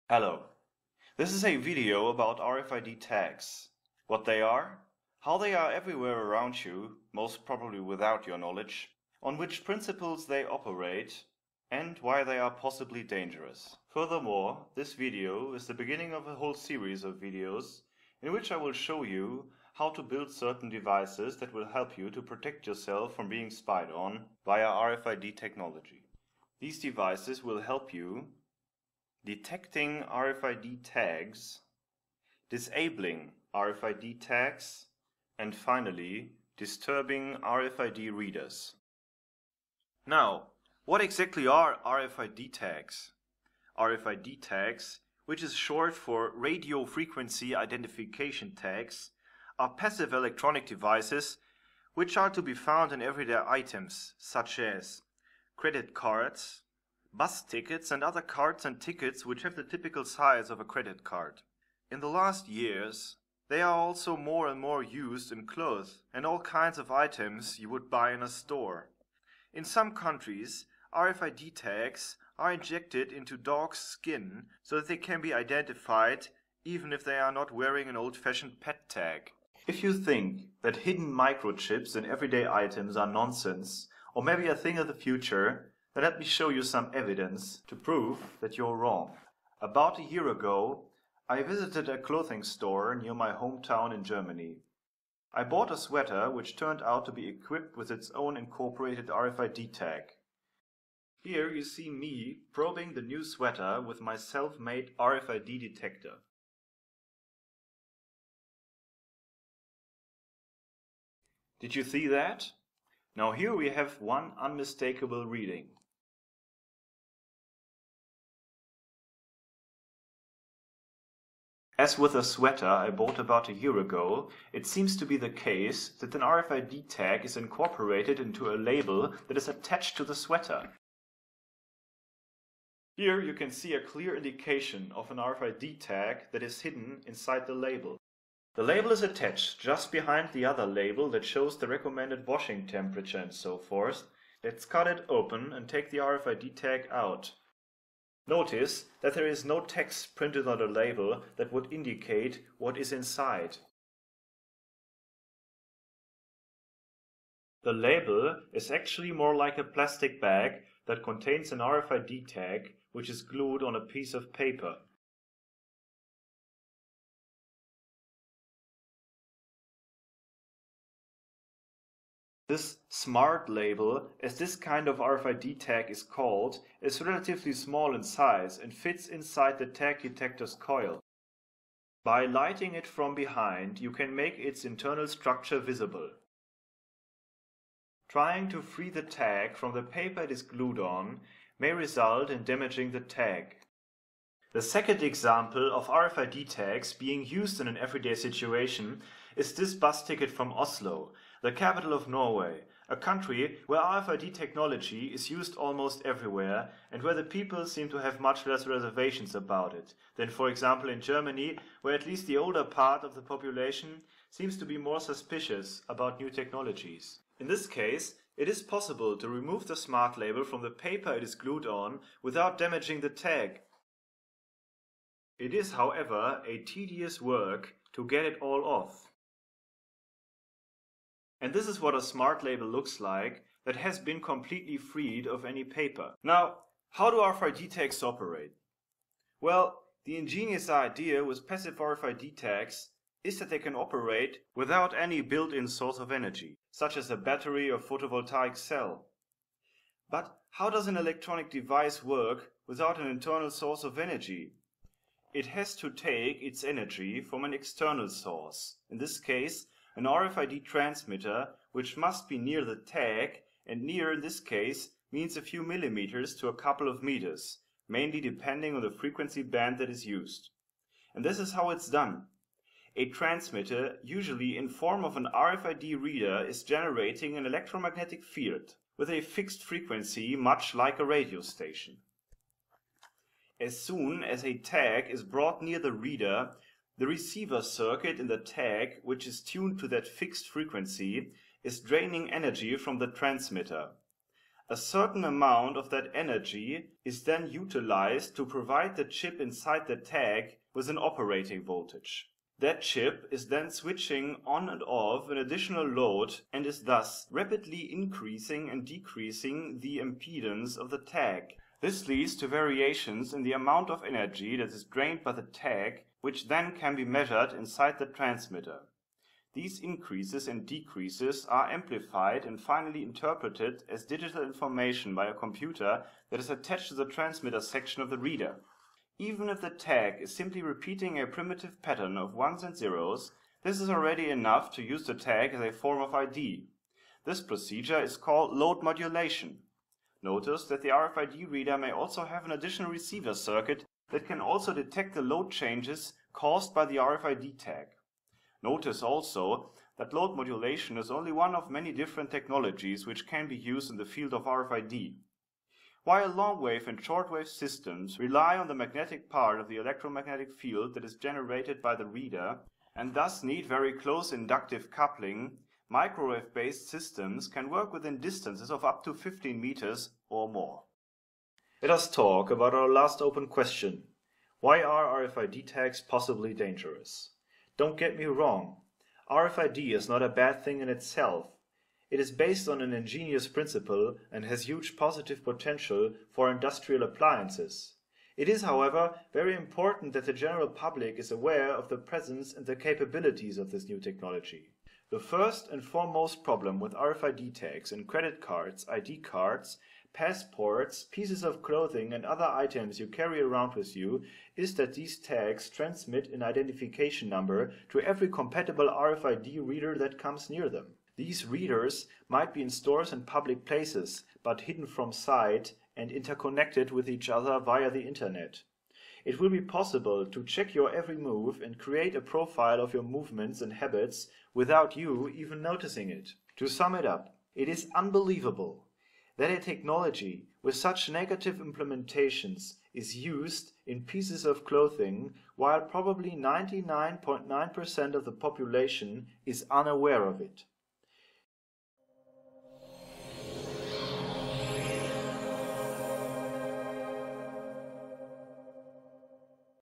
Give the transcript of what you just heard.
Hello. This is a video about RFID tags. What they are, how they are everywhere around you, most probably without your knowledge, on which principles they operate, and why they are possibly dangerous. Furthermore, this video is the beginning of a whole series of videos in which I will show you how to build certain devices that will help you to protect yourself from being spied on via RFID technology. These devices will help you detecting RFID tags, disabling RFID tags, and finally, disturbing RFID readers. Now, what exactly are RFID tags? RFID tags, which is short for radio frequency identification tags, are passive electronic devices which are to be found in everyday items such as credit cards, bus tickets and other cards and tickets which have the typical size of a credit card. In the last years, they are also more and more used in clothes and all kinds of items you would buy in a store. In some countries, RFID tags are injected into dogs' skin so that they can be identified even if they are not wearing an old-fashioned pet tag. If you think that hidden microchips in everyday items are nonsense or maybe a thing of the future, then let me show you some evidence to prove that you're wrong. About a year ago, I visited a clothing store near my hometown in Germany. I bought a sweater which turned out to be equipped with its own incorporated RFID tag. Here you see me probing the new sweater with my self-made RFID detector. Did you see that? Now here we have one unmistakable reading. As with a sweater I bought about a year ago, it seems to be the case that an RFID tag is incorporated into a label that is attached to the sweater. Here you can see a clear indication of an RFID tag that is hidden inside the label. The label is attached just behind the other label that shows the recommended washing temperature and so forth. Let's cut it open and take the RFID tag out. Notice that there is no text printed on the label that would indicate what is inside. The label is actually more like a plastic bag that contains an RFID tag which is glued on a piece of paper. This smart label, as this kind of RFID tag is called, is relatively small in size and fits inside the tag detector's coil. By lighting it from behind, you can make its internal structure visible. Trying to free the tag from the paper it is glued on may result in damaging the tag. The second example of RFID tags being used in an everyday situation is this bus ticket from Oslo, the capital of Norway, a country where RFID technology is used almost everywhere and where the people seem to have much less reservations about it than, for example, in Germany, where at least the older part of the population seems to be more suspicious about new technologies. In this case, it is possible to remove the smart label from the paper it is glued on without damaging the tag. It is, however, a tedious work to get it all off. And this is what a smart label looks like that has been completely freed of any paper. Now, how do RFID tags operate? Well, the ingenious idea with passive RFID tags is that they can operate without any built-in source of energy, such as a battery or photovoltaic cell. But how does an electronic device work without an internal source of energy? It has to take its energy from an external source, in this case an RFID transmitter, which must be near the tag, and near in this case means a few millimeters to a couple of meters, mainly depending on the frequency band that is used. And this is how it's done. A transmitter, usually in form of an RFID reader, is generating an electromagnetic field with a fixed frequency much like a radio station. As soon as a tag is brought near the reader, the receiver circuit in the tag, which is tuned to that fixed frequency, is draining energy from the transmitter. A certain amount of that energy is then utilized to provide the chip inside the tag with an operating voltage. That chip is then switching on and off an additional load and is thus rapidly increasing and decreasing the impedance of the tag. This leads to variations in the amount of energy that is drained by the tag, which then can be measured inside the transmitter. These increases and decreases are amplified and finally interpreted as digital information by a computer that is attached to the transmitter section of the reader. Even if the tag is simply repeating a primitive pattern of ones and zeros, this is already enough to use the tag as a form of ID. This procedure is called load modulation. Notice that the RFID reader may also have an additional receiver circuit that can also detect the load changes caused by the RFID tag. Notice also that load modulation is only one of many different technologies which can be used in the field of RFID. While long-wave and short-wave systems rely on the magnetic part of the electromagnetic field that is generated by the reader and thus need very close inductive coupling, microwave-based systems can work within distances of up to 15 meters or more. Let us talk about our last open question. Why are RFID tags possibly dangerous? Don't get me wrong, RFID is not a bad thing in itself. It is based on an ingenious principle and has huge positive potential for industrial appliances. It is, however, very important that the general public is aware of the presence and the capabilities of this new technology. The first and foremost problem with RFID tags in credit cards, ID cards, passports, pieces of clothing and other items you carry around with you is that these tags transmit an identification number to every compatible RFID reader that comes near them. These readers might be in stores and public places, but hidden from sight and interconnected with each other via the internet. It will be possible to check your every move and create a profile of your movements and habits without you even noticing it. To sum it up, it is unbelievable that a technology with such negative implementations is used in pieces of clothing while probably 99.9% of the population is unaware of it.